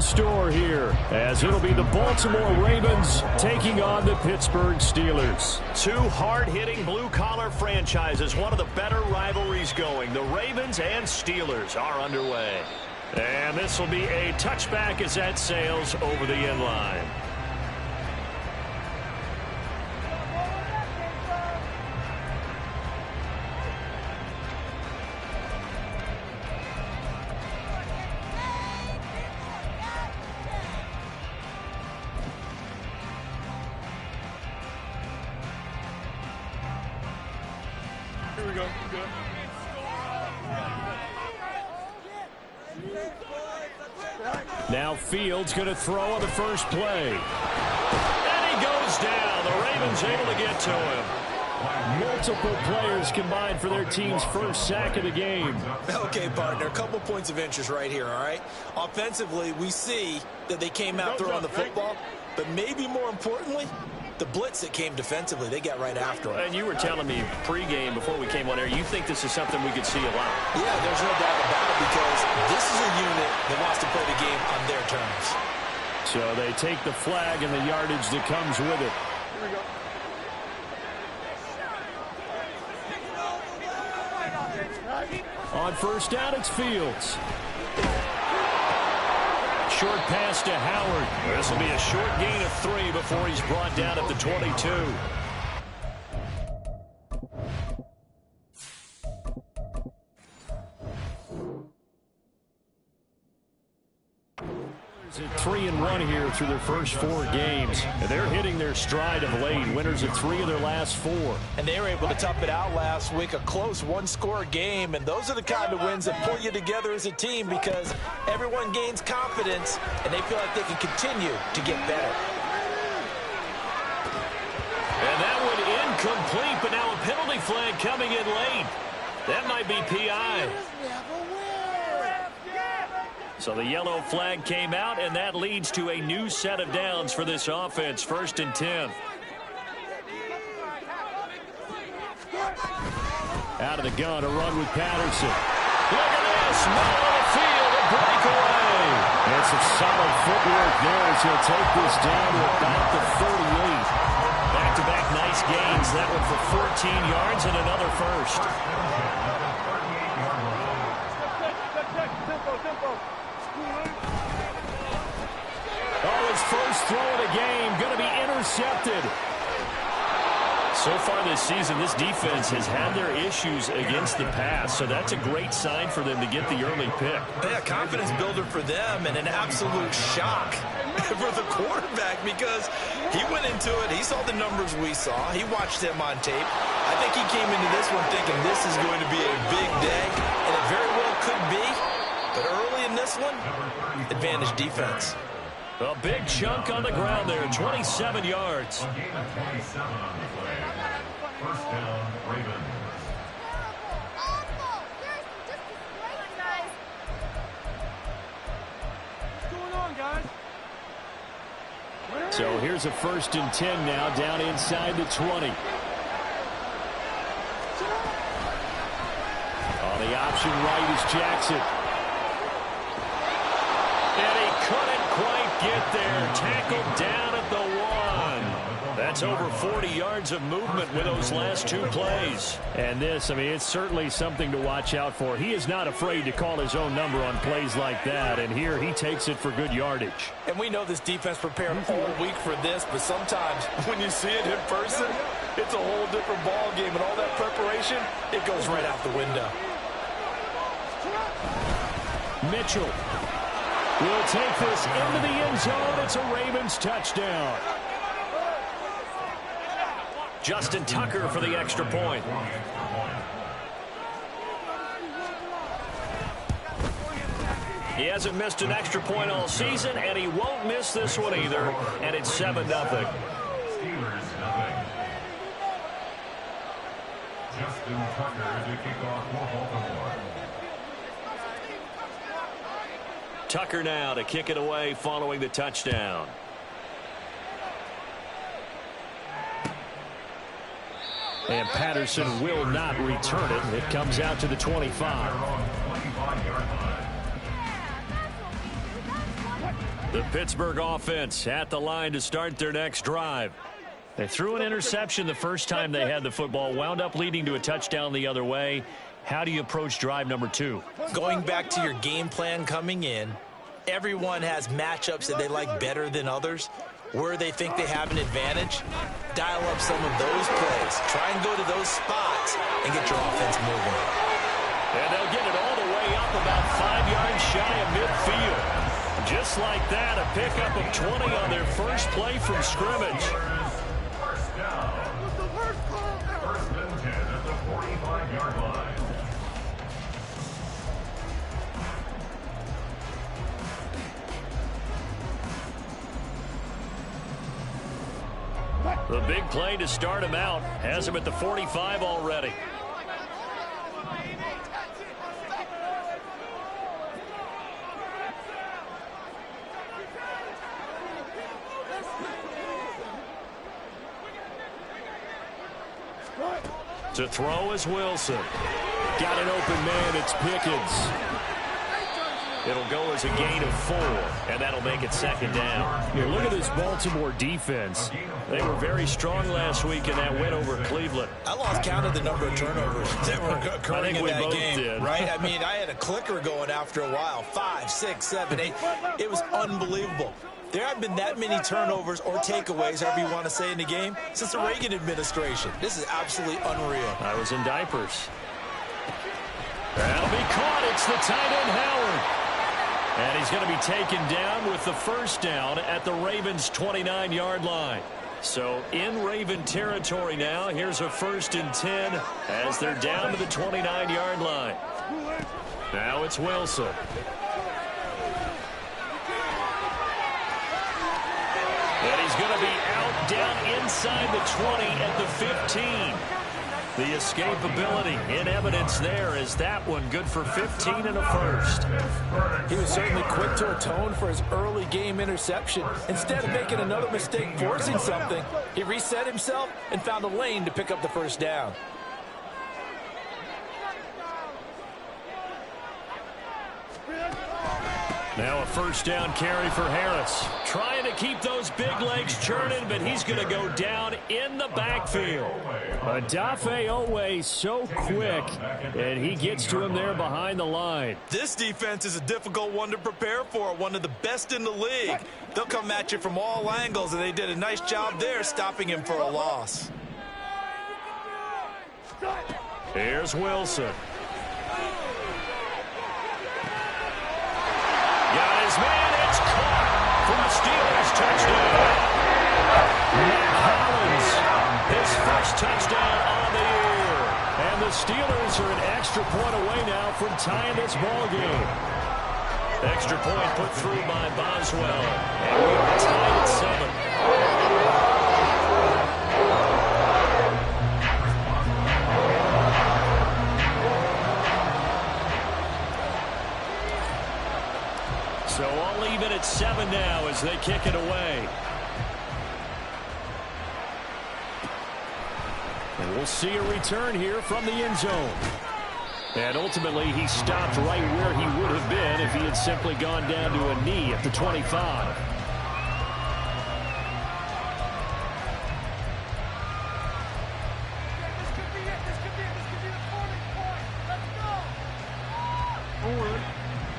store here, as it'll be the Baltimore Ravens taking on the Pittsburgh Steelers. Two hard-hitting blue-collar franchises, one of the better rivalries going. The Ravens and Steelers are underway. And this will be a touchback as that sails over the end line. Here we go. Good. Now Fields going to throw on the first play. And he goes down. The Ravens able to get to him. Multiple players combined for their team's first sack of the game. Okay, partner, a couple points of interest right here, all right? Offensively, we see that they came out throwing the football, but maybe more importantly, the blitz that came defensively, they got right after him. And you were telling me pregame before we came on air, you think this is something we could see a lot. Yeah, there's no doubt about it, because this is a unit that wants to play the game on their terms. So they take the flag and the yardage that comes with it. Here we go. On first down, it's Fields. Short pass to Howard. This will be a short gain of 3 before he's brought down at the 22. At 3-1 here through their first 4 games. And they're hitting their stride of late. Winners of 3 of their last 4. And they were able to tough it out last week, a close one-score game. And those are the kind of wins that pull you together as a team, because everyone gains confidence and they feel like they can continue to get better. And that one incomplete, but now a penalty flag coming in late. That might be PI. So the yellow flag came out, and that leads to a new set of downs for this offense. 1st and 10. Out of the gun, a run with Patterson. Look at this, middle of the field, a breakaway. And some solid footwork there as he'll take this down to about the 38. Back-to-back nice gains. That one for 14 yards and another first. Oh, his first throw of the game going to be intercepted. So far this season, this defense has had their issues against the pass, so that's a great sign for them to get the early pick. Yeah, confidence builder for them, and an absolute shock for the quarterback, because he went into it, he saw the numbers we saw, he watched them on tape. I think he came into this one thinking this is going to be a big day, and it very well could be, but early in this one, advantage defense. A big chunk on the ground there, 27 yards. First down, Ravens. What's going on, guys? So here's a 1st and 10 now, down inside the 20. On the option right is Jackson. And he couldn't quite get there. Tackled down at the 1. That's over 40 yards of movement with those last 2 plays. And this, I mean, it's certainly something to watch out for. He is not afraid to call his own number on plays like that. And here he takes it for good yardage. And we know this defense prepared all week for this, but sometimes when you see it in person, it's a whole different ball game. And all that preparation, it goes right out the window. Mitchell will take this into the end zone. It's a Ravens touchdown. Justin Tucker for the extra point. He hasn't missed an extra point all season, and he won't miss this one either. And it's 7-0. Steelers, nothing. Justin Tucker to kick off for Baltimore. Tucker now to kick it away following the touchdown. And Patterson will not return it. It comes out to the 25. The Pittsburgh offense at the line to start their next drive. They threw an interception the first time they had the football, wound up leading to a touchdown the other way. How do you approach drive number 2? Going back to your game plan coming in, everyone has matchups that they like better than others. Where they think they have an advantage, dial up some of those plays. Try and go to those spots and get your offense moving. And they'll get it all the way up about 5 yards shy of midfield. Just like that, a pickup of 20 on their first play from scrimmage. First down. First and 10 at the 45-yard line. The big play to start him out has him at the 45 already. To throw is Wilson. Got an open man, it's Pickens. It'll go as a gain of 4, and that'll make it second down. You look at this Baltimore defense. They were very strong last week in that win over Cleveland. I lost count of the number of turnovers that were occurring in that game, did. right? I mean, I had a clicker going after a while. 5, 6, 7, 8. It was unbelievable. There haven't been that many turnovers or takeaways, however you want to say, in the game since the Reagan administration. This is absolutely unreal. I was in diapers. That'll be caught. It's the tight end, Howard. And he's going to be taken down with the first down at the Ravens' 29-yard line. So in Raven territory now. Here's a 1st and 10 as they're down to the 29-yard line. Now it's Wilson. And he's going to be out down inside the 20 at the 15. The escapability in evidence there is that one good for 15 and a first. He was certainly quick to atone for his early game interception. Instead of making another mistake forcing something, he reset himself and found a lane to pick up the first down. Now a first down carry for Harris. Trying to keep those big legs churning, but he's going to go down in the backfield. Adafe Owe so quick, and he gets to him there behind the line. This defense is a difficult one to prepare for, one of the best in the league. They'll come at you from all angles, and they did a nice job there stopping him for a loss. Here's Wilson. Got his man, it's caught for the Steelers touchdown. Matt Hollins, his first touchdown on the year. And the Steelers are an extra point away now from tying this ball game. Extra point put through by Boswell. And we are tied at 7. So all even at 7 now as they kick it away. And we'll see a return here from the end zone. And ultimately, he stopped right where he would have been if he had simply gone down to a knee at the 25.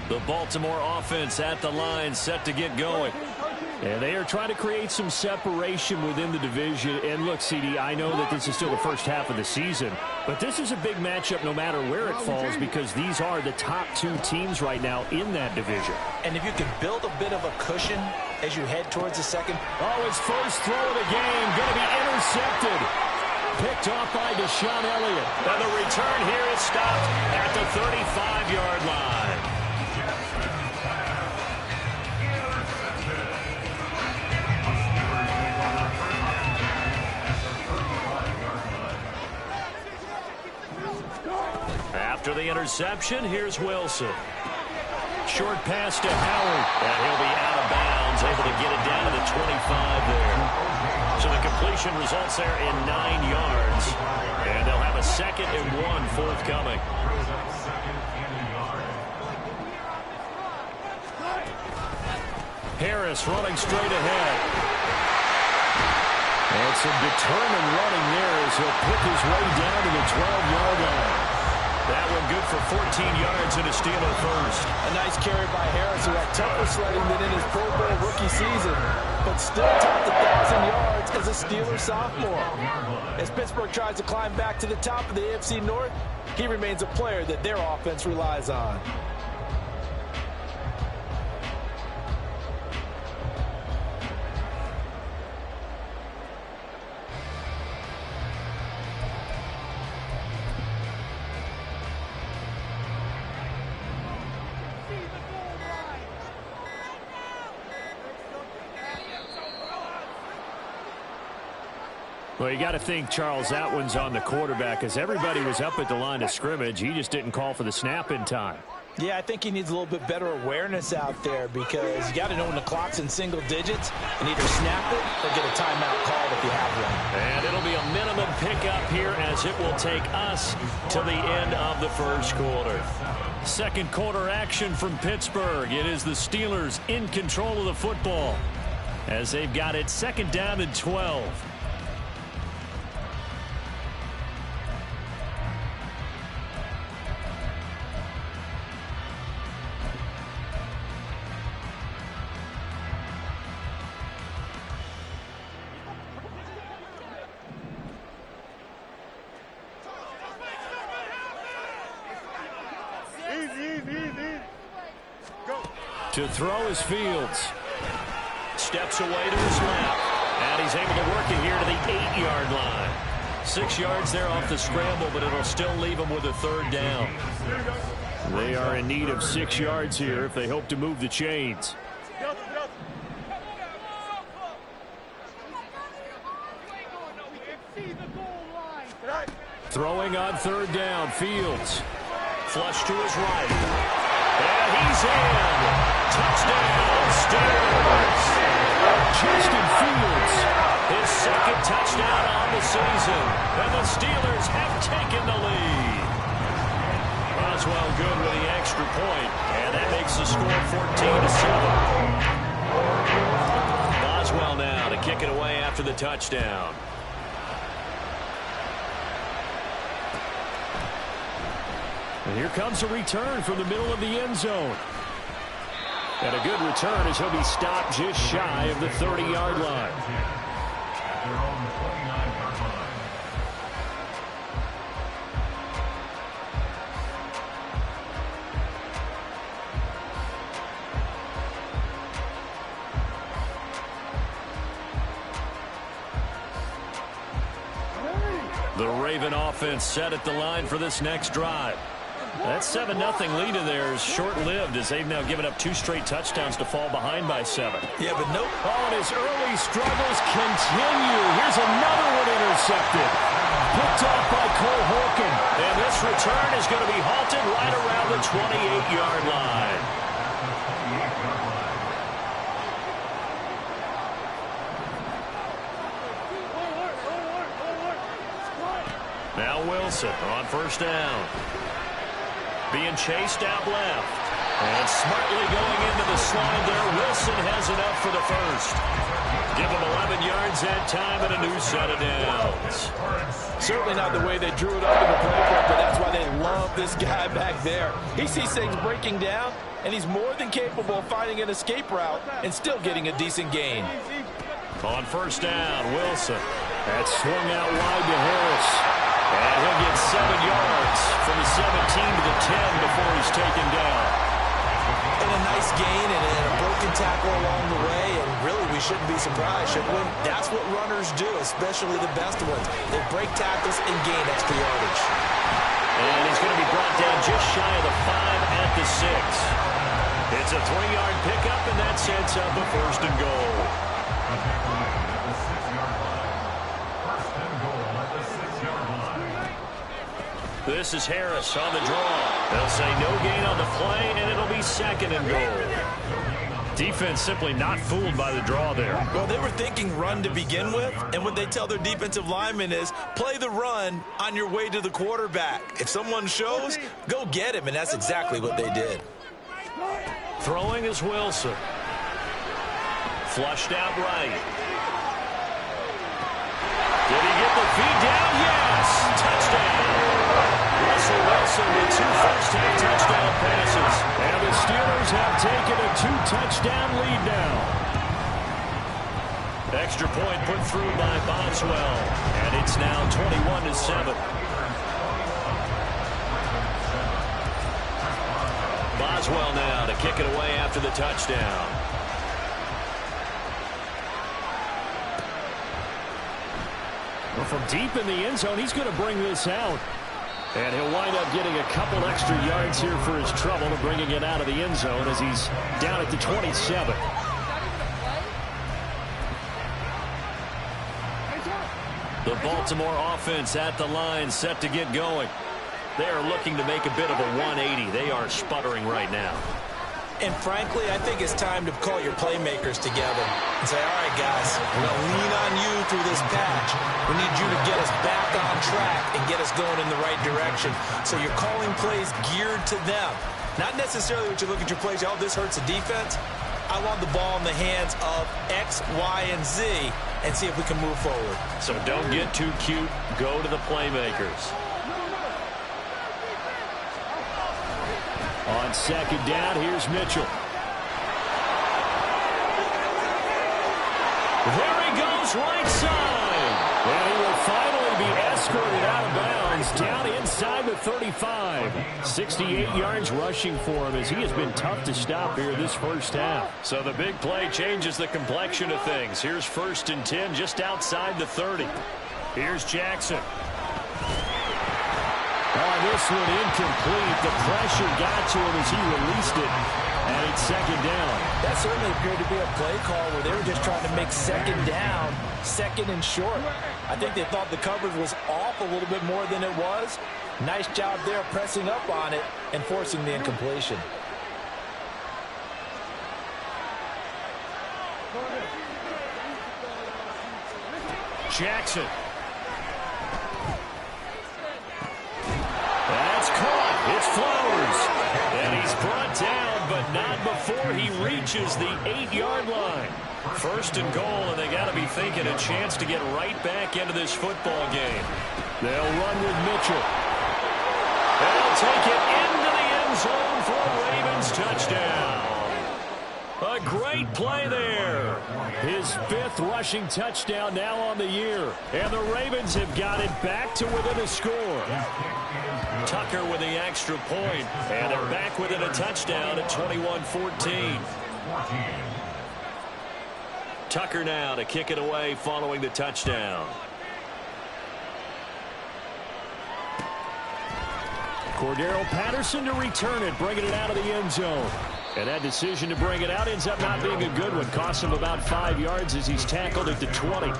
The Baltimore offense at the line, set to get going. And they are trying to create some separation within the division. And look, CD, I know that this is still the first half of the season, but this is a big matchup no matter where it falls because these are the top 2 teams right now in that division. And if you can build a bit of a cushion as you head towards the second. Oh, his first throw of the game going to be intercepted. Picked off by Deshaun Elliott. And the return here is stopped at the 35-yard line. After the interception, here's Wilson. Short pass to Howard. And he'll be out of bounds, able to get it down to the 25 there. So the completion results there in 9 yards. And they'll have a 2nd and 1 forthcoming. Harris running straight ahead. And some determined running there as he'll pick his way down to the 12-yard line. That one good for 14 yards and a Steeler first. A nice carry by Harris, who had tougher sledding than in his Pro Bowl rookie season, but still topped 1,000 yards as a Steeler sophomore. As Pittsburgh tries to climb back to the top of the AFC North, he remains a player that their offense relies on. Well, you got to think, Charles, that one's on the quarterback, as everybody was up at the line of scrimmage. He just didn't call for the snap in time. Yeah, I think he needs a little bit better awareness out there, because you got to know when the clock's in single digits and either snap it or get a timeout called if you have one. And it'll be a minimum pickup here, as it will take us to the end of the first quarter. Second quarter action from Pittsburgh. It is the Steelers in control of the football as they've got it second down and 12. To throw is Fields. Steps away to his left. And he's able to work it here to the 8-yard line. 6 yards there off the scramble, but it'll still leave him with a third down. They are in need of 6 yards here if they hope to move the chains. Throwing on third down, Fields. Flush to his right. And he's in. Touchdown, Steelers. Justin Fields, his second touchdown on the season. And the Steelers have taken the lead. Boswell good with the extra point. And that makes the score 14-7. Boswell now to kick it away after the touchdown. And here comes a return from the middle of the end zone. And a good return as he'll be stopped just shy of the 30-yard line. The Raven offense set at the line for this next drive. That 7-0 lead in there is short-lived, as they've now given up 2 straight touchdowns to fall behind by 7. Yeah, but nope. Oh, and his early struggles continue. Here's another one intercepted. Picked off by Cole Holcomb. And this return is going to be halted right around the 28-yard line. Now Wilson on first down. Being chased out left. And smartly going into the slide there. Wilson has enough for the first. Give him 11 yards that time and a new set of downs. Certainly not the way they drew it up in the playbook, but that's why they love this guy back there. He sees things breaking down, and he's more than capable of finding an escape route and still getting a decent gain. On first down, Wilson. That's swung out wide to Harris. And he'll get 7 yards from the 17 to the 10 before he's taken down. And a nice gain and a broken tackle along the way, and really we shouldn't be surprised, should we? That's what runners do, especially the best ones. They break tackles and gain extra yardage. And he's going to be brought down just shy of the 5 at the 6. It's a 3-yard pickup, and that sets up a first and goal. This is Harris on the draw. They'll say no gain on the play, and it'll be second and goal. Defense simply not fooled by the draw there. Well, they were thinking run to begin with, and what they tell their defensive linemen is play the run on your way to the quarterback. If someone shows, go get him, and that's exactly what they did. Throwing is Wilson. Flushed out right. Did he get the feed down? Yes! Touchdown! Russell Wilson with 2 first-half touchdown passes. And the Steelers have taken a 2-touchdown lead now. Extra point put through by Boswell. And it's now 21-7. Boswell now to kick it away after the touchdown. Well, from deep in the end zone, he's going to bring this out. And he'll wind up getting a couple extra yards here for his trouble and bringing it out of the end zone as he's down at the 27. The Baltimore offense at the line, set to get going. They are looking to make a bit of a 180. They are sputtering right now. And frankly, I think it's time to call your playmakers together and say, all right, guys, we're going to lean on you through this patch. We need you to get us back on track and get us going in the right direction. So you're calling plays geared to them. Not necessarily what you look at your plays, oh, this hurts the defense. I want the ball in the hands of X, Y, and Z and see if we can move forward. So don't get too cute. Go to the playmakers. On second down, here's Mitchell. There he goes, right side. And he will finally be escorted out of bounds down inside the 35. 68 yards rushing for him as he has been tough to stop here this first half. So the big play changes the complexion of things. Here's 1st and 10 just outside the 30. Here's Jackson. This one incomplete. The pressure got to him as he released it. And it's second down. That certainly appeared to be a play call where they were just trying to make second down, second and short. I think they thought the coverage was off a little bit more than it was. Nice job there pressing up on it and forcing the incompletion. Jackson. That's caught. It's Flowers. And he's brought down, but not before he reaches the 8-yard line. 1st and goal, and they got to be thinking a chance to get right back into this football game. They'll run with Mitchell. They'll take it into the end zone for a Ravens touchdown. A great play there. His 5th rushing touchdown now on the year. And the Ravens have got it back to within a score. Tucker with the extra point. And they're back within a touchdown at 21-14. Tucker now to kick it away following the touchdown. Cordero Patterson to return it, bringing it out of the end zone. And that decision to bring it out ends up not being a good one. Costs him about 5 yards as he's tackled at the 20.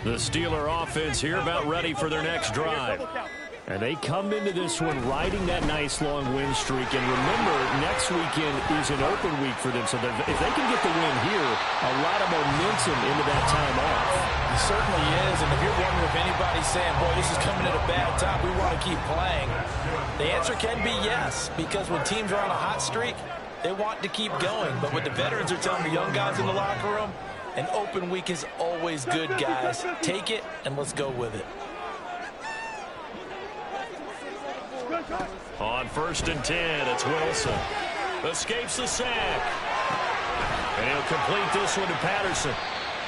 The Steeler offense here about ready for their next drive. And they come into this one riding that nice long win streak. And remember, next weekend is an open week for them. So if they can get the win here, a lot of momentum into that time off. It certainly is. And if you're wondering if anybody's saying, boy, this is coming at a bad time, we want to keep playing, the answer can be yes. Because when teams are on a hot streak, they want to keep going. But what the veterans are telling the young guys in the locker room, an open week is always good, guys. Take it, and let's go with it. On 1st and 10, it's Wilson. Escapes the sack. And he'll complete this one to Patterson.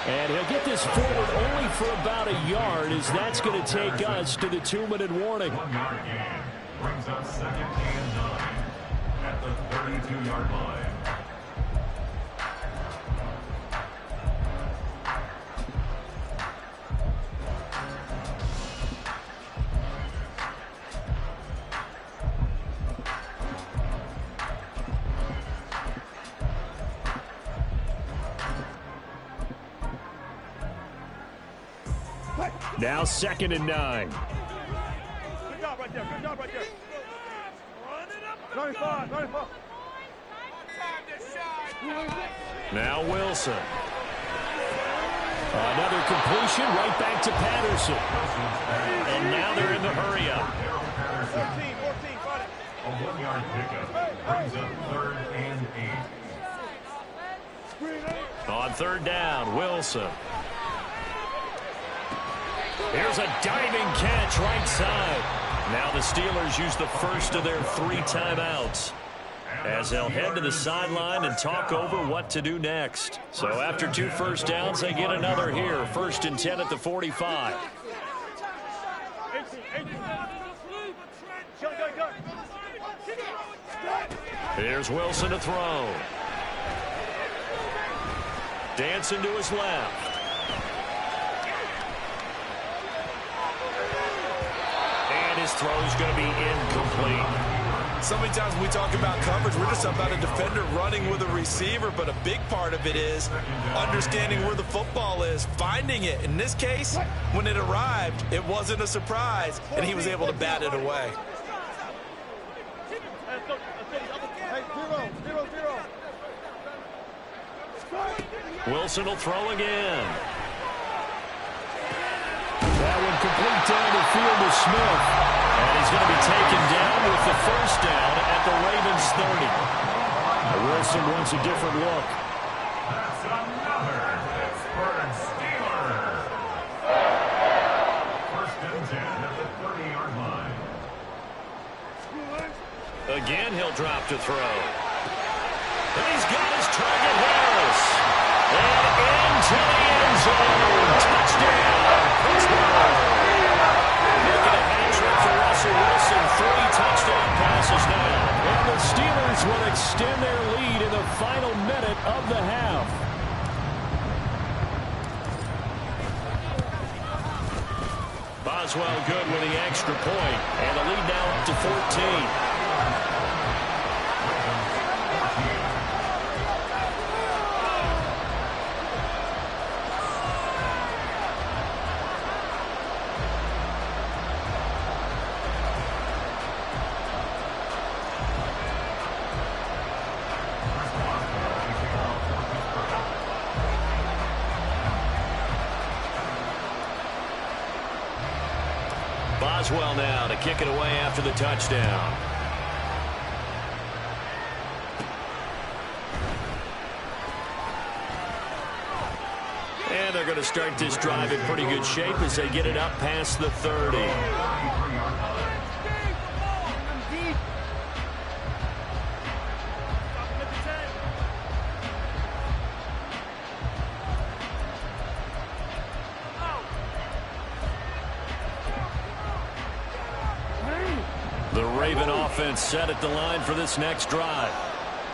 And he'll get this forward only for about a yard, as that's going to take us to the 2-minute warning. 1-yard gain brings up 2nd and 9 at the 32-yard line. Now 2nd and 9. Good job right there. Good job right there. Run it up. 95, 95. Now Wilson. Another completion right back to Patterson. And now they're in the hurry up. 14, got it. A 1-yard pickup brings up 3rd and 8. On 3rd down, Wilson. Here's a diving catch right side. Now the Steelers use the first of their 3 timeouts, as they'll head to the sideline and talk over what to do next. So after 2 first downs, they get another here. 1st and 10 at the 45. Here's Wilson to throw. Dancing to his left. And his throw's going to be incomplete. So many times when we talk about coverage, we're just about a defender running with a receiver, but a big part of it is understanding where the football is, finding it. In this case, when it arrived, it wasn't a surprise, and he was able to bat it away. Wilson will throw again. That one complete down the field to Smith. And he's going to be taken down with the 1st down at the Ravens 30. Wilson wants a different look. That's another Pittsburgh Steeler. 1st and 10 at the 30-yard line. Again, he'll drop to throw. And he's got his target, Harris. And into the end zone. Touchdown, Pittsburgh. Making a hat-trick for Russell Wilson. 3 touchdown passes now. And the Steelers will extend their lead in the final minute of the half. Boswell good with the extra point. And the lead now up to 14. Boswell now to kick it away after the touchdown. And they're going to start this drive in pretty good shape as they get it up past the 30. The Raven offense set at the line for this next drive.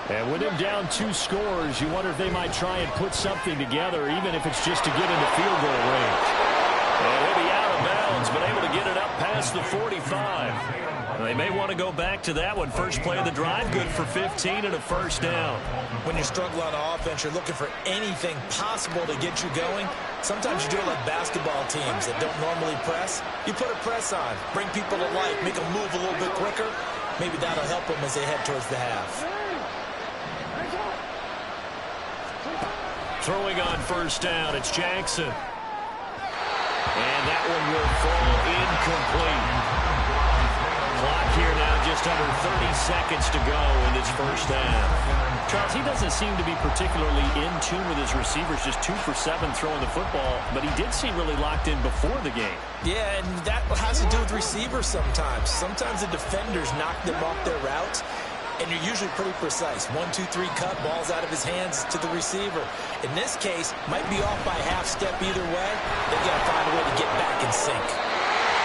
And with him down 2 scores, you wonder if they might try and put something together, even if it's just to get into field goal range. And he'll be out of bounds, but able to get it up past the 45. And they may want to go back to that one. First play of the drive, good for 15 and a 1st down. When you struggle on offense, you're looking for anything possible to get you going. Sometimes you do it like basketball teams that don't normally press. You put a press on, bring people to life, make them move a little bit quicker. Maybe that'll help them as they head towards the half. Throwing on 1st down, it's Jackson. And that one will fall incomplete. Clock here now just under 30 seconds to go in this 1st half. Charles, he doesn't seem to be particularly in tune with his receivers, just 2 for 7 throwing the football, but he did seem really locked in before the game. Yeah, and that has to do with receivers sometimes. Sometimes the defenders knock them off their routes, and you're usually pretty precise. 1, 2, 3 cut, balls out of his hands to the receiver. In this case, might be off by half step either way. They've got to find a way to get back in sync.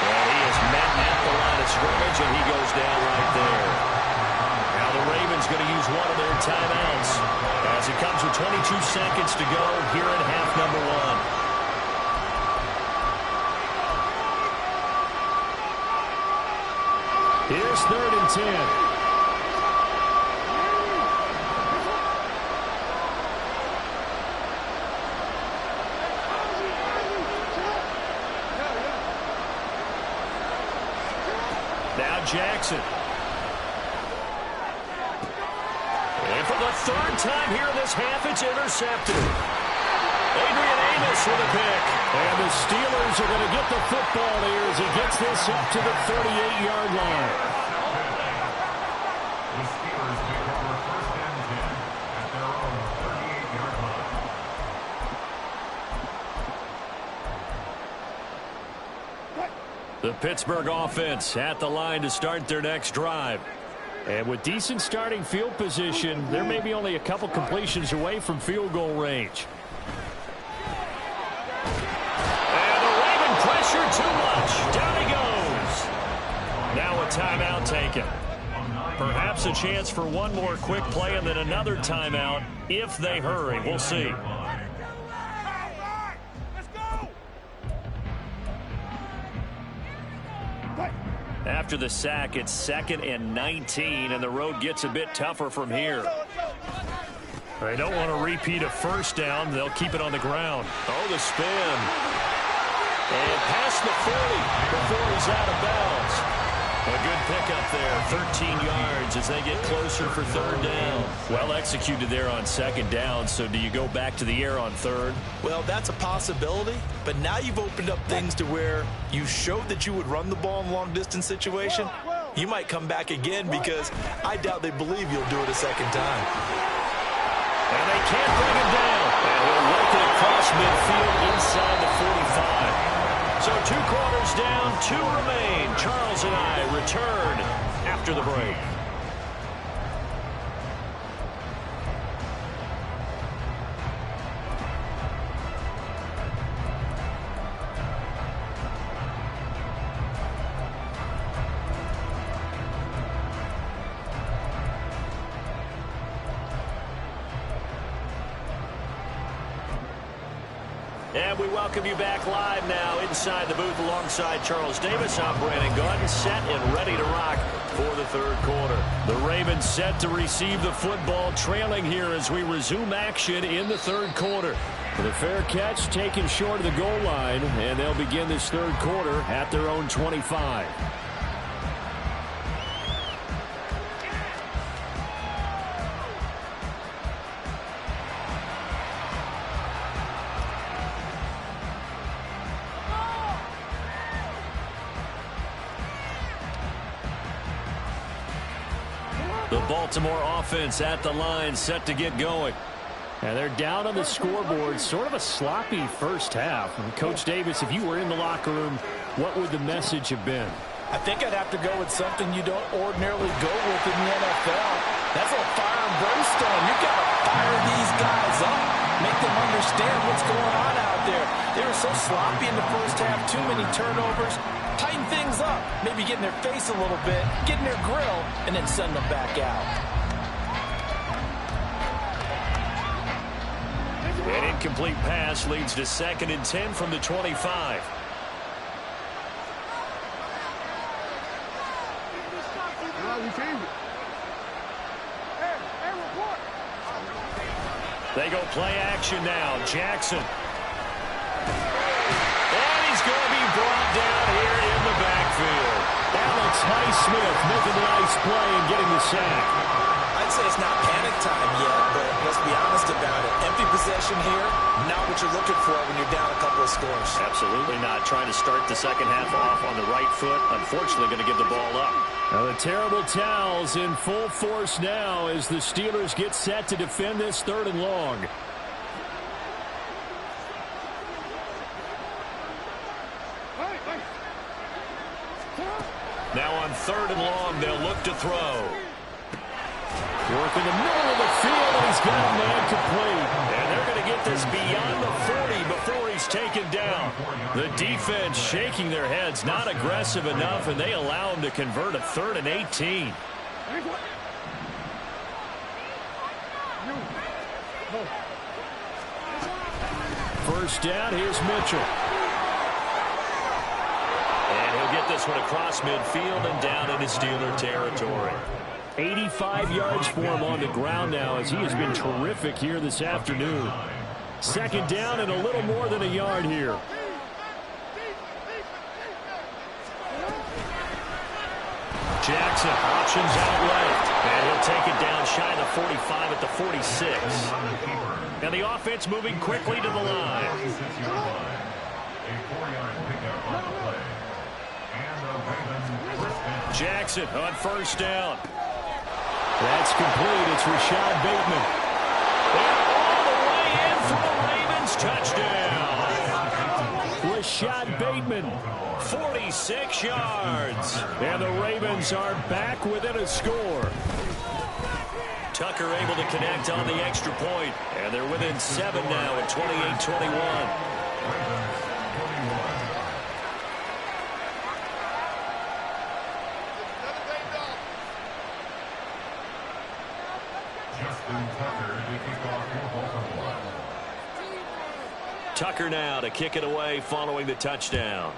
Well, he is met at the line of scrimmage, and he goes down right there. Now the Ravens going to use one of their timeouts as it comes with 22 seconds to go here in half number 1. Here's 3rd and 10. Jackson. And for the third time here in this half, it's intercepted. Adrian Amos with a pick. And the Steelers are going to get the football here as he gets this up to the 38-yard line. The Steelers recover first and 10 at their own 38-yard line. The Pittsburgh offense at the line to start their next drive. And with decent starting field position, they're maybe only a couple completions away from field goal range. And the Raven pressure too much. Down he goes. Now a timeout taken. Perhaps a chance for one more quick play and then another timeout if they hurry. We'll see. After the sack, it's 2nd and 19, and the road gets a bit tougher from here. They don't want to repeat a first down. They'll keep it on the ground. Oh, the spin. And past the 40 before he's out of bounds. A good pickup there, 13 yards as they get closer for third down. Well executed there on second down, so do you go back to the air on third? Well, that's a possibility, but now you've opened up things to where you showed that you would run the ball in a long-distance situation. You might come back again because I doubt they believe you'll do it a second time. And they can't bring him down. And he'll work it across midfield inside the 45. So 2 quarters down, 2 remain. Charles and I return after the break. And we welcome you back live now inside the booth alongside Charles Davis. I'm Brandon Gordon, set and ready to rock for the third quarter. The Ravens set to receive the football, trailing here as we resume action in the third quarter. With a fair catch taken short of the goal line, and they'll begin this third quarter at their own 25. The Baltimore offense at the line set to get going. And they're down on the scoreboard. Sort of a sloppy first half. And Coach Davis, if you were in the locker room, what would the message have been? I think I'd have to go with something you don't ordinarily go with in the NFL. That's a fire and brimstone. You've got to fire these guys up. Make them understand what's going on out there. They were so sloppy in the first half. Too many turnovers. Tighten things up. Maybe get in their face a little bit. Get in their grill. And then send them back out. An incomplete pass leads to 2nd and 10 from the 25. They go play action now. Jackson. And he's going to be brought down here in the backfield. Alex Highsmith making a nice play and getting the sack. I'd say it's not panic time yet, but let's be honest about it. Empty possession here, not what you're looking for when you're down a couple of scores. Absolutely not. Trying to start the second half off on the right foot. Unfortunately, going to give the ball up. Now the terrible towels in full force now as the Steelers get set to defend this 3rd and long. Now on 3rd and long, they'll look to throw. Work in the middle of the field, and he's got a man complete. And they're going to get this beyond the 40 before he's taken down. The defense shaking their heads, not aggressive enough, and they allow him to convert a 3rd and 18. First down, here's Mitchell. And he'll get this one across midfield and down into Steeler territory. 85 yards for him on the ground now as he has been terrific here this afternoon. 2nd down and a little more than a yard here. Jackson, options out left. And he'll take it down shy of the 45 at the 46. And the offense moving quickly to the line. A 4-yard pickup on the play. And the Ravens first down. Jackson on first down. That's complete. It's Rashad Bateman. And all the way in for the Ravens touchdown. Rashad Bateman, 46 yards. And the Ravens are back within a score. Tucker able to connect on the extra point. And they're within 7 now at 28-21. Tucker now to kick it away following the touchdown.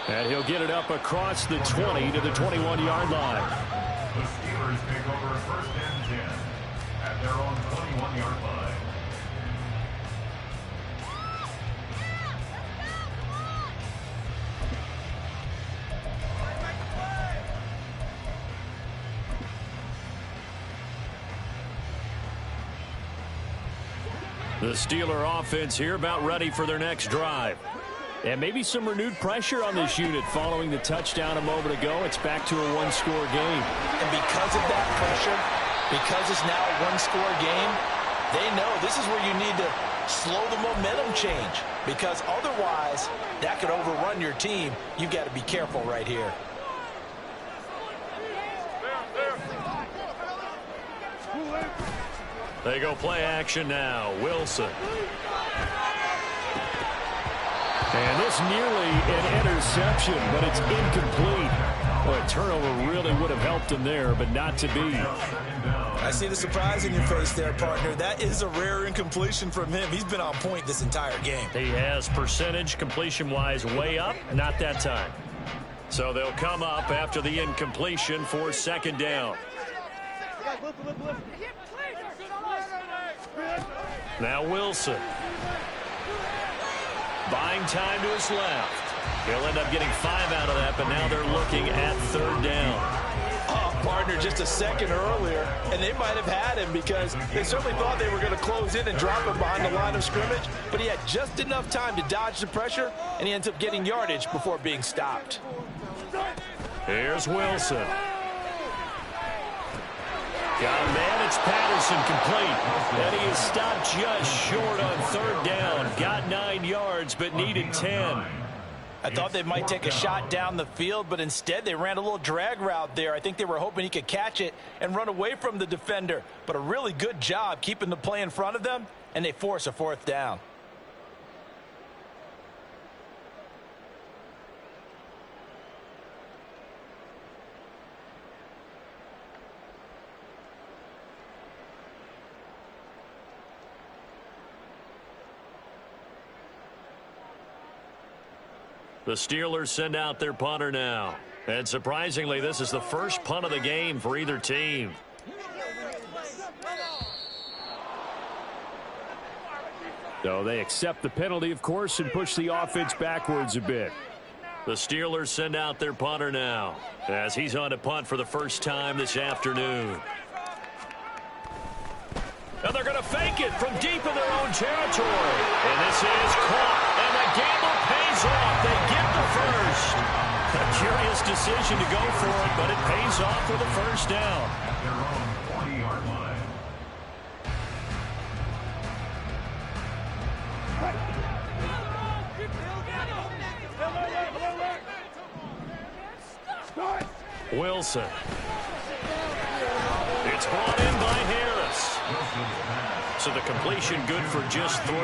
And he'll get it up across the 20 to the 21-yard line. The Steelers take over first and 10 at their own 21-yard line. The Steeler offense here about ready for their next drive. And maybe some renewed pressure on this unit following the touchdown a moment ago. It's back to a one-score game. And because of that pressure, because it's now a one-score game, they know this is where you need to slow the momentum change. Because otherwise, that could overrun your team. You've got to be careful right here. They go play action now. Wilson. And this nearly an interception, but it's incomplete. Well, a turnover really would have helped him there, but not to be. I see the surprise in your face there, partner. That is a rare incompletion from him. He's been on point this entire game. He has percentage completion-wise way up, not that time. So they'll come up after the incompletion for second down. Now Wilson. Buying time to his left. He'll end up getting 5 out of that, but now they're looking at third down. Oh, partner, just a second earlier, and they might have had him because they certainly thought they were going to close in and drop him behind the line of scrimmage, but he had just enough time to dodge the pressure, and he ends up getting yardage before being stopped. Here's Wilson. Got a man, it's Patterson complete. And he is stopped just short on third down. Got 9 yards, but needed 10. I thought they might take a shot down the field, but instead they ran a little drag route there. I think they were hoping he could catch it and run away from the defender. But a really good job keeping the play in front of them, and they force a fourth down. The Steelers send out their punter now. And surprisingly, this is the first punt of the game for either team. So they accept the penalty, of course, and push the offense backwards a bit. The Steelers send out their punter now as he's on to punt for the first time this afternoon. And they're going to fake it from deep in their own territory. And this is caught. And the gamble pays off. They get the first. A curious decision to go for it, but it pays off with a first down. At their own 40-yard line. Wilson. It's brought in by Harris. So the completion good for just 3.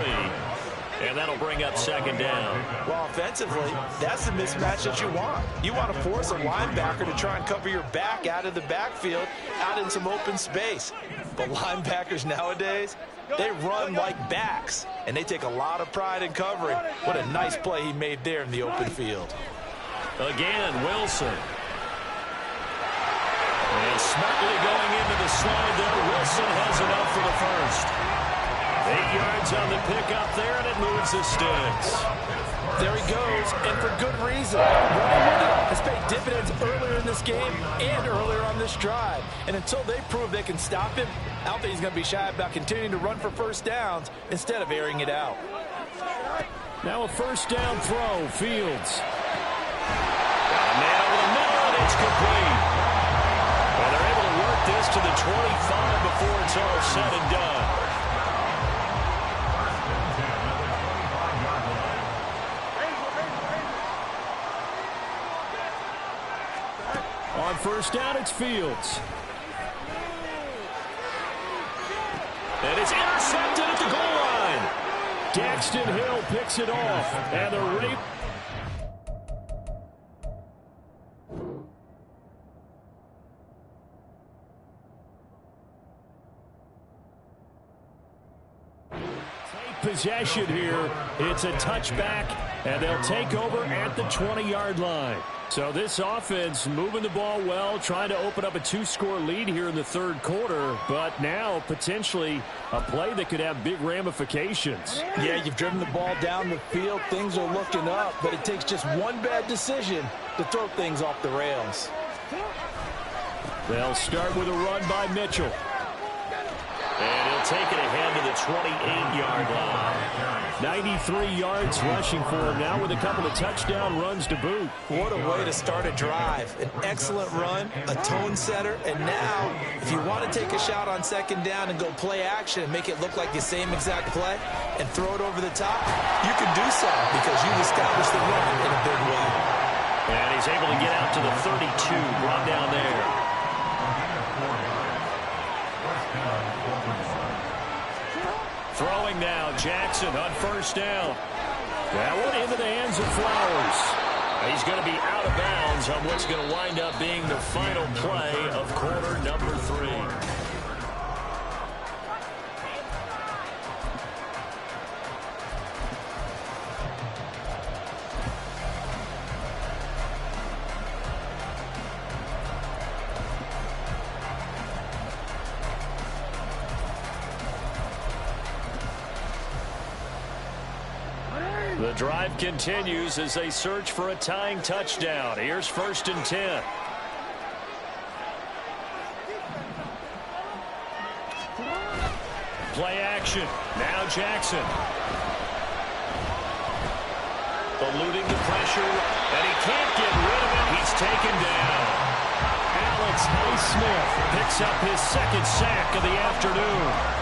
And that'll bring up second down. Well, offensively, that's the mismatch that you want. You want to force a linebacker to try and cover your back out of the backfield, out in some open space. But linebackers nowadays, they run like backs, and they take a lot of pride in covering. What a nice play he made there in the open field. Again, Wilson. And smartly going into the slide there. Wilson has enough for the first. 8 yards on the pickup there, and it moves the sticks. There he goes, and for good reason. Running with it has paid dividends earlier in this game and earlier on this drive. And until they prove they can stop him, I don't think he's going to be shy about continuing to run for first downs instead of airing it out. Now a first down throw, Fields. Man over the middle, and it's complete. Well, they're able to work this to the 25 before it's all said and done. On first down, it's Fields. And it's intercepted at the goal line. Daxton Hill picks it off. And the Ravens. Possession here. It's a touchback, and they'll take over at the 20-yard line. So this offense moving the ball well, trying to open up a 2-score lead here in the third quarter, but now potentially a play that could have big ramifications. Yeah, you've driven the ball down the field. Things are looking up, but it takes just one bad decision to throw things off the rails. They'll start with a run by Mitchell. And he'll take it ahead to the 28-yard line. 93 yards rushing for him now with a couple of touchdown runs to boot. What a way to start a drive. An excellent run, a tone setter, and now if you want to take a shot on second down and go play action and make it look like the same exact play and throw it over the top, you can do so because you've established the run in a big way. And he's able to get out to the 32, brought down there. Throwing now, Jackson on first down. That one into the hands of Flowers. He's going to be out of bounds on what's going to wind up being the final play of quarter number 3. The drive continues as they search for a tying touchdown. Here's 1st and 10. Play action. Now Jackson. Eluding the pressure, and he can't get rid of it. He's taken down. Alex Highsmith picks up his second sack of the afternoon.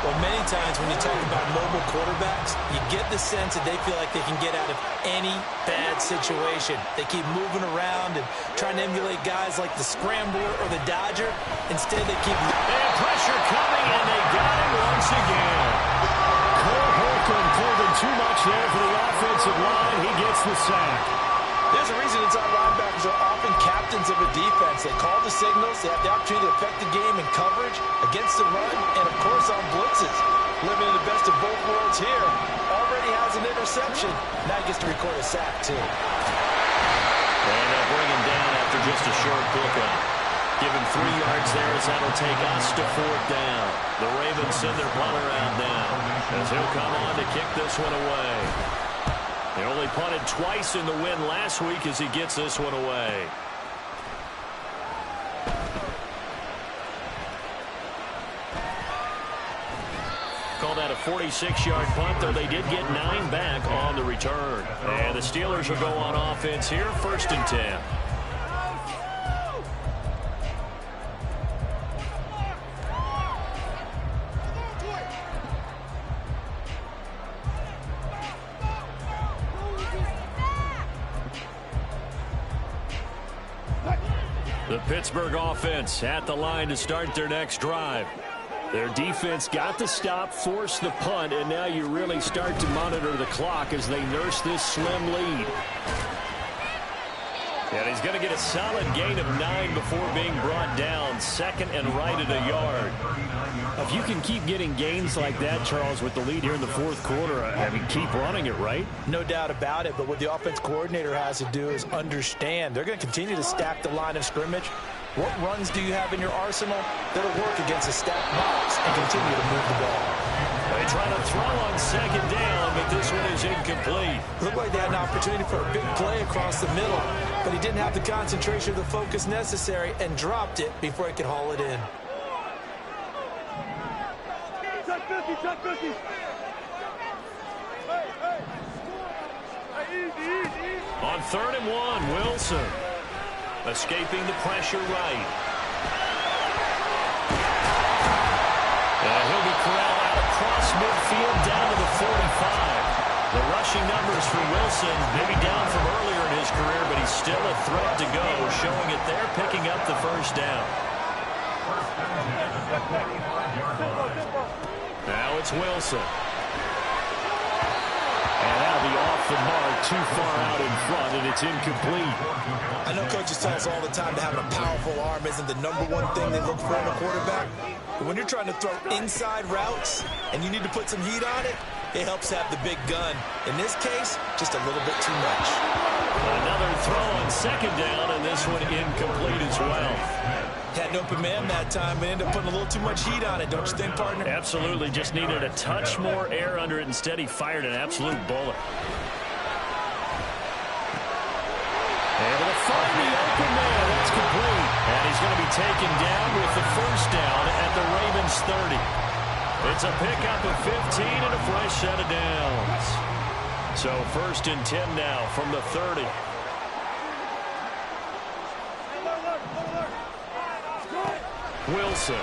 Well, many times when you talk about mobile quarterbacks, you get the sense that they feel like they can get out of any bad situation. They keep moving around and trying to emulate guys like the Scrambler or the Dodger. Instead, they keep... And pressure coming, and they got him once again. Cole Holcomb pulled him too much there for the offensive line. He gets the sack. There's a reason inside linebackers are often captains of a defense. They call the signals. They have the opportunity to affect the game in coverage, against the run, and, of course, on blitzes. Living in the best of both worlds here. Already has an interception. Now he gets to record a sack, too. And they'll bring him down after just a short pickup. Give him 3 yards there as that'll take us to 4th down. The Ravens send their punter out now as he'll come on to kick this one away. They only punted twice in the win last week as he gets this one away. Called that a 46-yard punt, though they did get 9 back on the return. And the Steelers will go on offense here, 1st and 10. The Pittsburgh offense at the line to start their next drive. Their defense got the stop, forced the punt, and now you really start to monitor the clock as they nurse this slim lead. And he's going to get a solid gain of 9 before being brought down, 2nd and right at a yard. If you can keep getting gains like that, Charles, with the lead here in the 4th quarter, I mean, keep running it, right? No doubt about it, but what the offense coordinator has to do is understand. They're going to continue to stack the line of scrimmage. What runs do you have in your arsenal that'll work against a stacked box and continue to move the ball? They try to throw on second down, but this one is incomplete. Looked like they had an opportunity for a big play across the middle, but he didn't have the concentration or the focus necessary and dropped it before he could haul it in. Check 50. Hey, easy. On 3rd and 1, Wilson escaping the pressure right. And he'll be corralled out across midfield down to the 45. The rushing numbers for Wilson, maybe down from earlier in his career, but he's still a threat to go, showing it there, picking up the first down. Now it's Wilson. And that'll be off the mark, too far out in front, and it's incomplete. I know coaches tell us all the time that having a powerful arm isn't the #1 thing they look for in a quarterback. But when you're trying to throw inside routes and you need to put some heat on it, it helps have the big gun. In this case, just a little bit too much. Another throw on second down, and this one incomplete as well. Had an open man that time, but ended up putting a little too much heat on it, don't you think, partner? Absolutely. Just needed a touch more air under it. Instead, he fired an absolute bullet. Able to find the open man. That's complete. And he's going to be taken down with the first down at the Ravens 30. It's a pickup of 15 and a fresh set of downs. So 1st and 10 now from the 30. Wilson.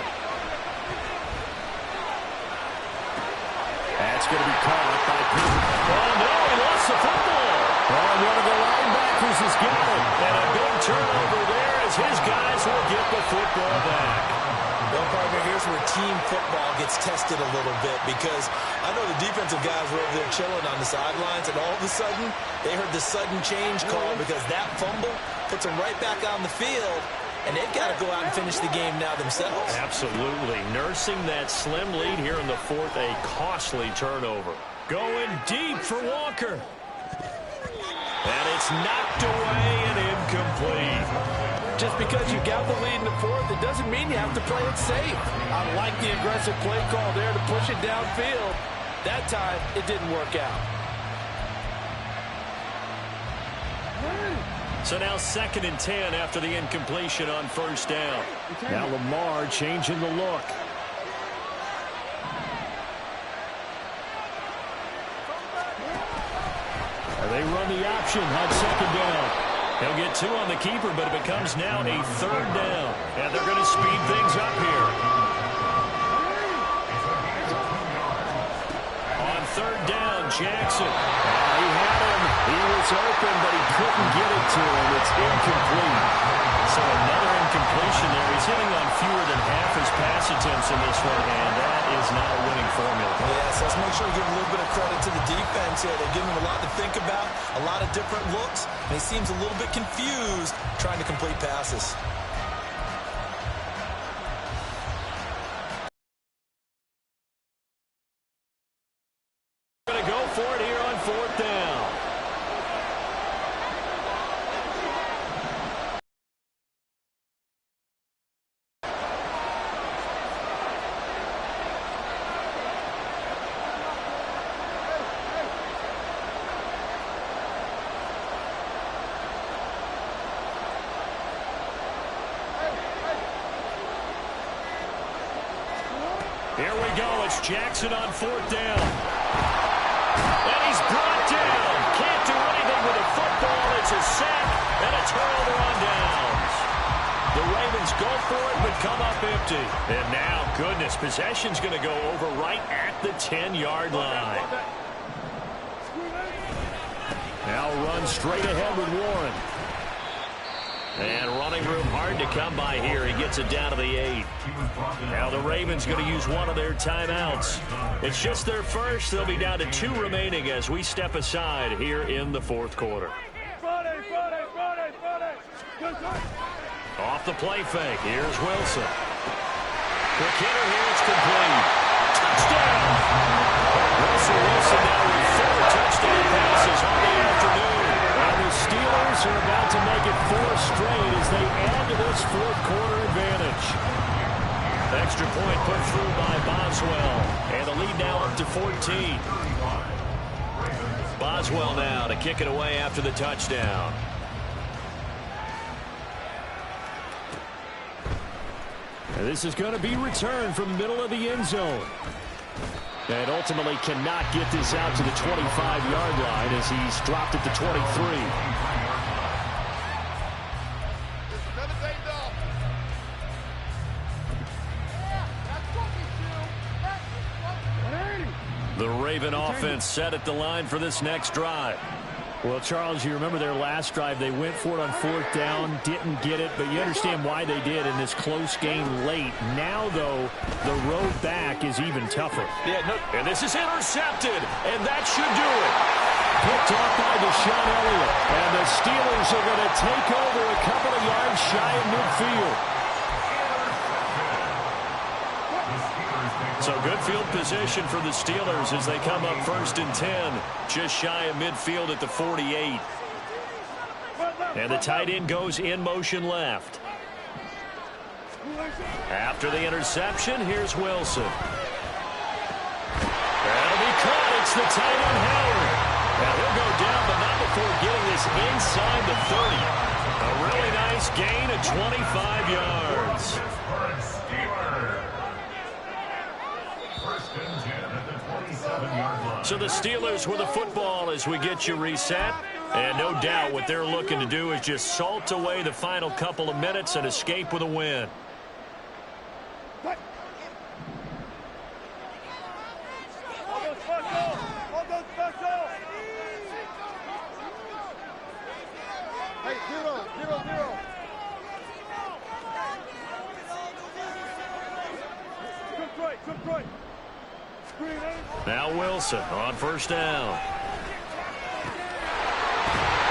That's going to be caught by Peter. Oh, no, he lost the football. And one of the linebackers has got it. And a big turnover there as his guys will get the football back. Well, partner, here's where team football gets tested a little bit, because I know the defensive guys were over there chilling on the sidelines, and all of a sudden, they heard the sudden change call because that fumble puts them right back on the field. And they've got to go out and finish the game now themselves. Absolutely. Nursing that slim lead here in the 4th, a costly turnover. Going deep for Walker. And it's knocked away and incomplete. Just because you got the lead in the 4th, it doesn't mean you have to play it safe. I like the aggressive play call there to push it downfield. That time, it didn't work out. So now 2nd and 10 after the incompletion on first down. Now Lamar changing the look. They run the option on 2nd down. They'll get 2 on the keeper, but it becomes now a 3rd down. And they're going to speed things up here. On 3rd down, Jackson. He had him. He was open, but he couldn't get it to him. It's incomplete. So another incompletion there. He's hitting on fewer than half his pass attempts in this one, and that is not a winning formula. Yes, let's make sure we give a little bit of credit to the defense here. They're giving him a lot to think about, a lot of different looks, and he seems a little bit confused trying to complete passes. Going to go for it here on 4th down. Here we go. It's Jackson on 4th down. And he's brought down. Can't do anything with a football. It's a sack and a turnover on downs. The Ravens go for it but come up empty. And now, goodness, possession's going to go over right at the 10-yard line. Now run straight ahead with Warren. And running room hard to come by here. He gets it down to the 8. Now the Ravens going to use one of their timeouts. It's just their first. They'll be down to 2 remaining as we step aside here in the 4th quarter. Off the play fake. Here's Wilson. Quick hitter here. It's complete. Touchdown. Russell Wilson now with 4 touchdown passes on the afternoon. And the Steelers are about to make it 4 straight as they add to this 4th quarter advantage. Extra point put through by Boswell. And the lead now up to 14. Boswell now to kick it away after the touchdown. And this is going to be returned from the middle of the end zone. And ultimately cannot get this out to the 25-yard line as he's dropped at the 23. The Raven offense set at the line for this next drive. Well, Charles, you remember their last drive. They went for it on 4th down, didn't get it, but you understand why they did in this close game late. Now, though, the road back is even tougher. And this is intercepted, and that should do it. Picked off by Deshaun Elliott, and the Steelers are going to take over a couple of yards shy of midfield. So good field position for the Steelers as they come up 1st and 10, just shy of midfield at the 48. And the tight end goes in motion left. After the interception, here's Wilson. That'll be caught. It's the tight end, Howard. Now he'll go down, but not before getting this inside the 30. A really nice gain of 25 yards. So the Steelers with the football as we get you reset. And no doubt what they're looking to do is just salt away the final couple of minutes and escape with a win. Hey, 0-0. Good play. Now Wilson on 1st down.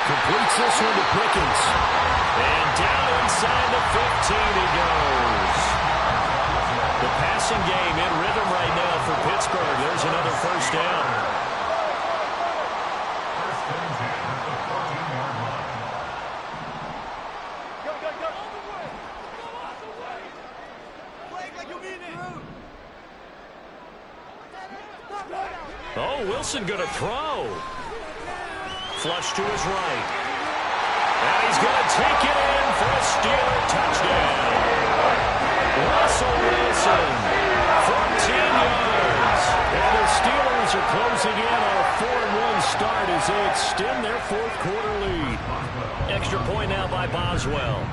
Completes this one to Pickens. And down inside the 15 he goes. The passing game in rhythm right now for Pittsburgh. There's another 1st down. Oh, Wilson going to throw. Flush to his right. And he's going to take it in for a Steeler touchdown. Russell Wilson, 14 yards. And the Steelers are closing in on a 4-1 start as they extend their 4th quarter lead. Extra point now by Boswell.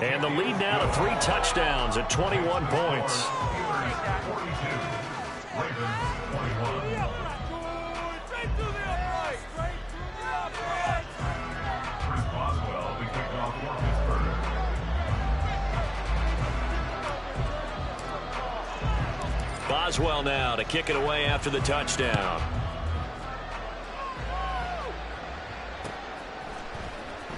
And the lead now to 3 touchdowns at 21 points. Boswell now to kick it away after the touchdown.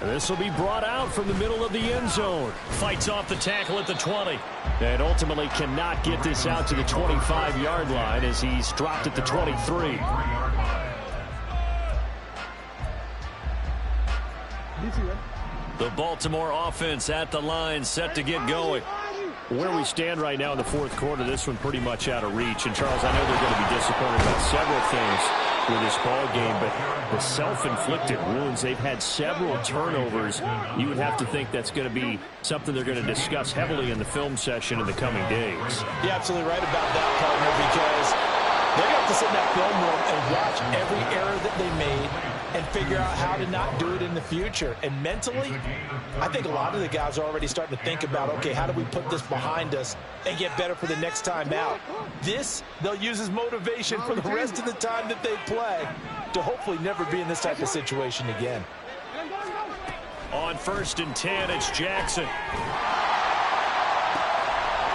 And this will be brought out from the middle of the end zone. Fights off the tackle at the 20. And ultimately cannot get this out to the 25-yard line as he's dropped at the 23. The Baltimore offense at the line, set to get going. Where we stand right now in the 4th quarter, this one pretty much out of reach. And, Charles, I know they're going to be disappointed about several things with this ball game, but the self-inflicted wounds, they've had several turnovers. You would have to think that's going to be something they're going to discuss heavily in the film session in the coming days. You're absolutely right about that, partner, because they're going to have to sit in that film room and watch every error that they made and figure out how to not do it in the future. And mentally, I think a lot of the guys are already starting to think about, okay, how do we put this behind us and get better for the next time out? This, they'll use as motivation for the rest of the time that they play to hopefully never be in this type of situation again. On 1st and 10, it's Jackson.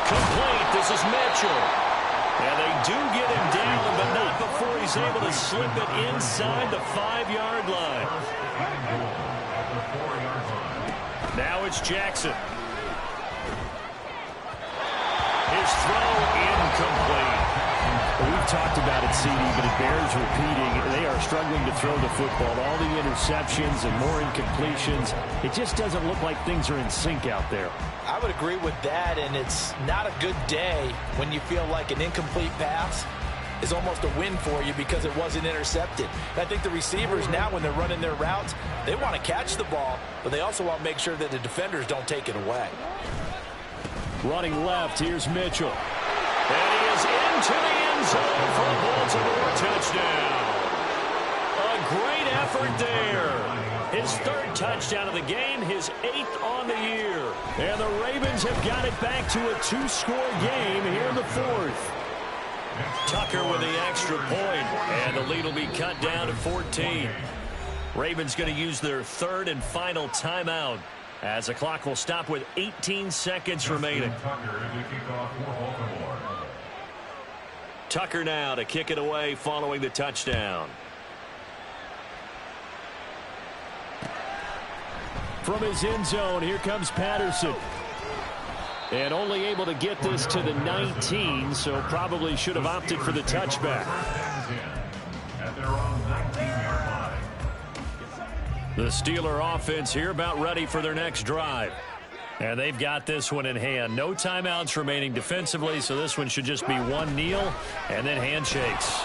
Complete. This is Mitchell. And they do get him down, but not before he's able to slip it inside the 5-yard line. Now it's Jackson. His throw incomplete. We we've talked about it, CD, but it bears repeating. They are struggling to throw the football. All the interceptions and more incompletions. It just doesn't look like things are in sync out there. I would agree with that, and it's not a good day when you feel like an incomplete pass is almost a win for you because it wasn't intercepted. And I think the receivers now, when they're running their routes, they want to catch the ball, but they also want to make sure that the defenders don't take it away. Running left, here's Mitchell. And he is into the end zone for a Baltimore touchdown. A great effort there. His third touchdown of the game, his 8th on the year. And the Ravens have got it back to a 2-score game here in the 4th. Tucker with the extra point, and the lead will be cut down to 14. Ravens going to use their 3rd and final timeout as the clock will stop with 18 seconds remaining. Tucker now to kick it away following the touchdown. From his end zone, here comes Patterson. And only able to get this to the 19, so probably should have opted for the touchback. The Steeler offense here about ready for their next drive. And they've got this one in hand. No timeouts remaining defensively, so this one should just be one kneel and then handshakes.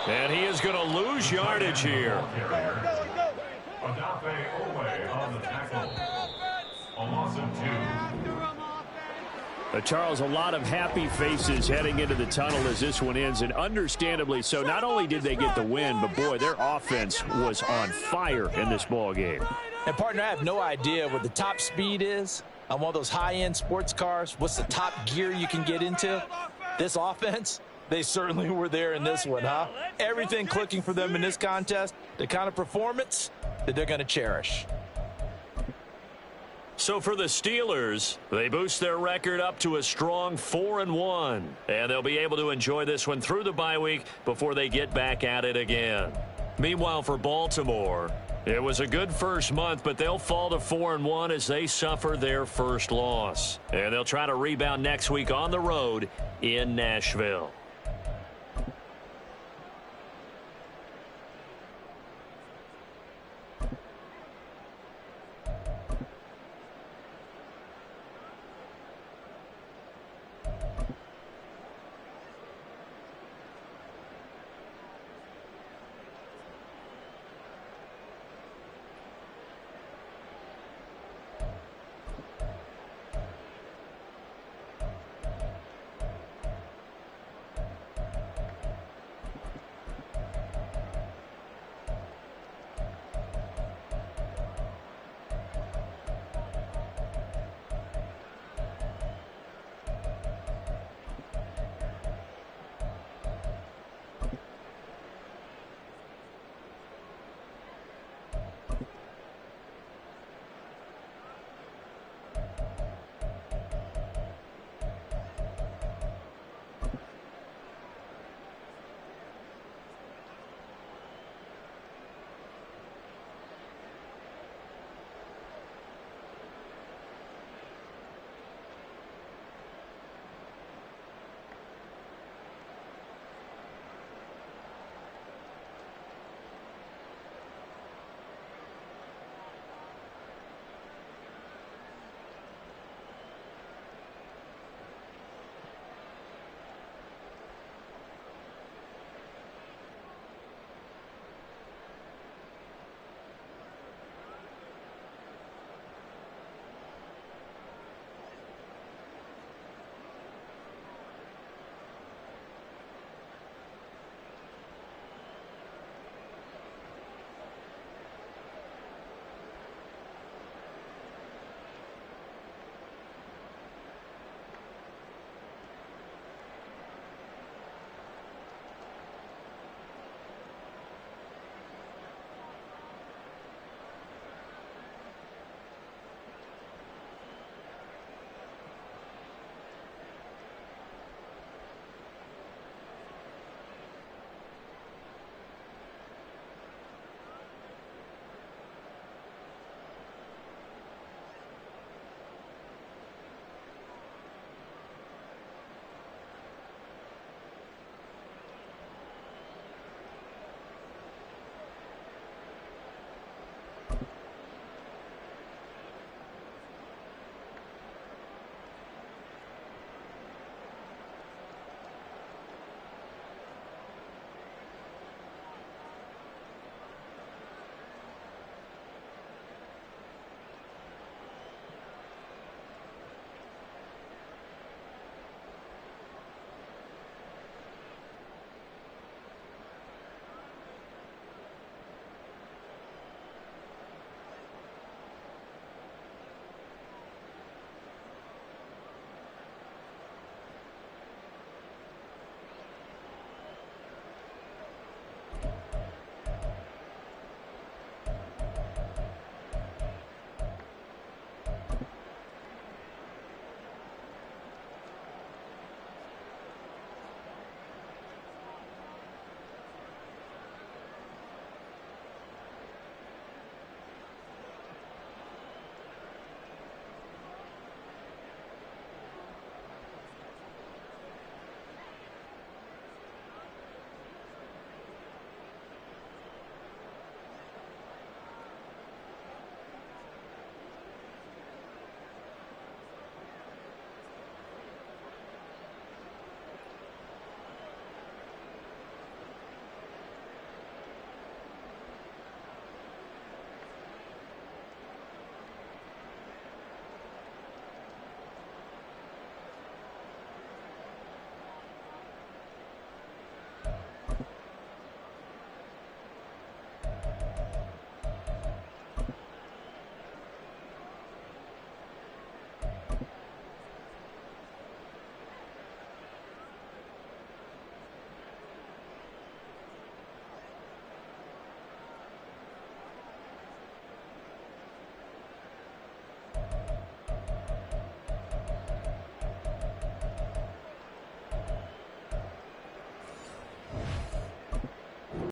And he is going to lose yardage here. Charles, a lot of happy faces heading into the tunnel as this one ends, and understandably so. Not only did they get the win, but boy, their offense was on fire in this ball game. And partner, I have no idea what the top speed is on one of those high-end sports cars. What's the top gear you can get into? This offense, they certainly were there in this one, huh? Everything clicking for them in this contest, the kind of performance that they're going to cherish. So for the Steelers, they boost their record up to a strong 4-1. And they'll be able to enjoy this one through the bye week before they get back at it again. Meanwhile, for Baltimore, it was a good first month, but they'll fall to 4-1 as they suffer their first loss. And they'll try to rebound next week on the road in Nashville.